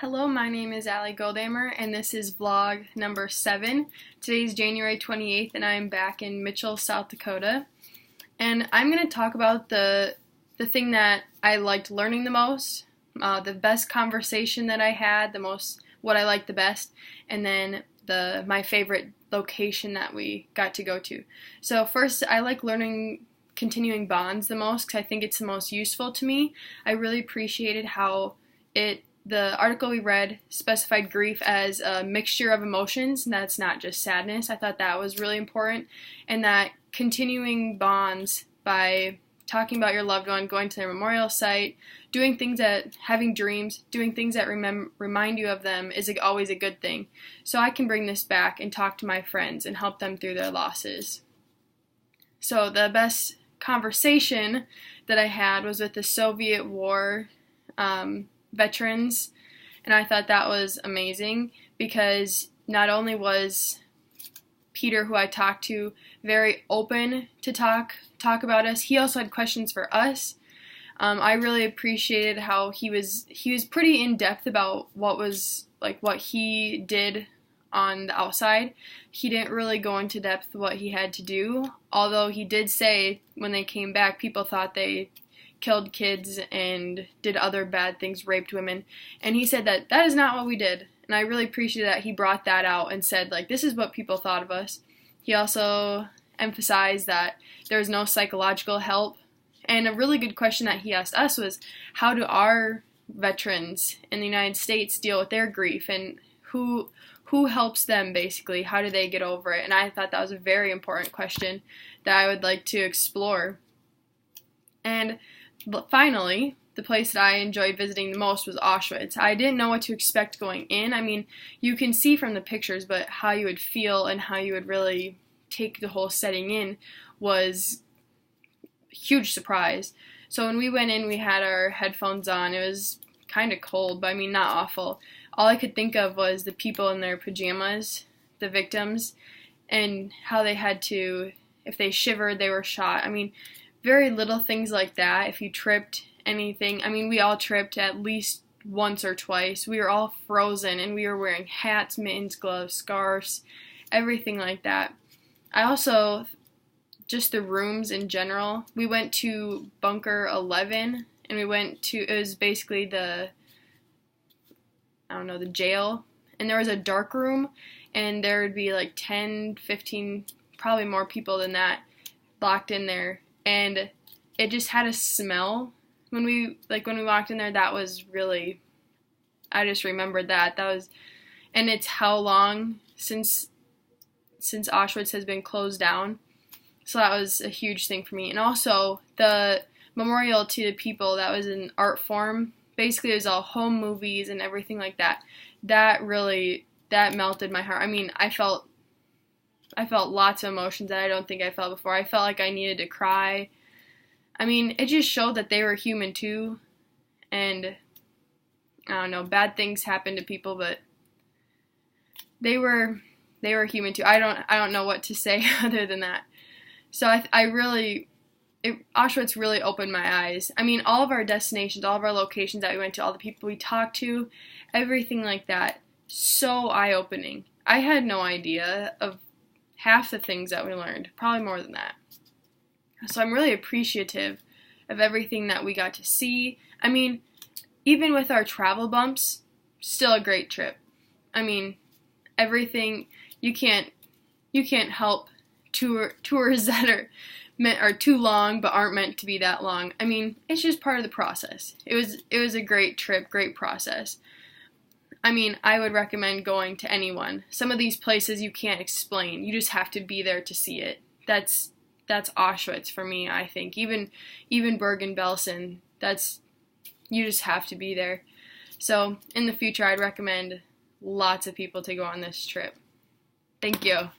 Hello, my name is Allie Goldhammer, and this is vlog number 7. Today is January 28th, and I'm back in Mitchell, South Dakota. And I'm going to talk about the thing that I liked learning the most, the best conversation that I had, what I liked the best, and then my favorite location that we got to go to. So first, I like learning continuing bonds the most because I think it's the most useful to me. I really appreciated how the article we read specified grief as a mixture of emotions, and that's not just sadness. I thought that was really important, and that continuing bonds by talking about your loved one, going to their memorial site, having dreams, doing things that remind you of them is always a good thing. So I can bring this back and talk to my friends and help them through their losses. So the best conversation that I had was with the Soviet War veterans, and I thought that was amazing because not only was Peter, who I talked to, very open to talk about us, he also had questions for us. I really appreciated how he was pretty in depth about what he did on the outside. He didn't really go into depth what he had to do, although he did say when they came back, people thought they killed kids and did other bad things, raped women, and he said that is not what we did, and I really appreciated that he brought that out and said, this is what people thought of us. He also emphasized that there's no psychological help, and a really good question that he asked us was, how do our veterans in the United States deal with their grief, and who helps them, basically? How do they get over it? And I thought that was a very important question that I would like to explore. And finally, the place that I enjoyed visiting the most was Auschwitz. I didn't know what to expect going in. I mean, you can see from the pictures, but how you would feel and how you would really take the whole setting in was a huge surprise. So when we went in, we had our headphones on. It was kind of cold, but I mean, not awful. All I could think of was the people in their pajamas, the victims, and how they had to, if they shivered, they were shot. I mean, very little things like that. If you tripped, anything. I mean, we all tripped at least once or twice. We were all frozen, and we were wearing hats, mittens, gloves, scarves, everything like that. I also, just the rooms in general, we went to Bunker 11, and it was basically the jail, and there was a dark room, and there would be 10, 15, probably more people than that locked in there. And it just had a smell when we walked in there. That was really, I just remembered that was, and it's how long since Auschwitz has been closed down. So that was a huge thing for me. And also the memorial to the people, that was an art form. Basically, it was all home movies and everything like that. That melted my heart. I mean, I felt lots of emotions that I don't think I felt before. I felt like I needed to cry. I mean, it just showed that they were human too. And I don't know, bad things happen to people, but they were human too. I don't know what to say other than that. So Auschwitz really opened my eyes. I mean, all of our destinations, all of our locations that we went to, all the people we talked to, everything like that, so eye-opening. I had no idea of half the things that we learned, probably more than that. So I'm really appreciative of everything that we got to see. I mean, even with our travel bumps, still a great trip. I mean, everything, you can't help tours that are too long but aren't meant to be that long. I mean, it's just part of the process. It was a great trip, great process. I mean, I would recommend going to anyone. Some of these places you can't explain. You just have to be there to see it. That's Auschwitz for me, I think. Even Bergen-Belsen, you just have to be there. So in the future, I'd recommend lots of people to go on this trip. Thank you.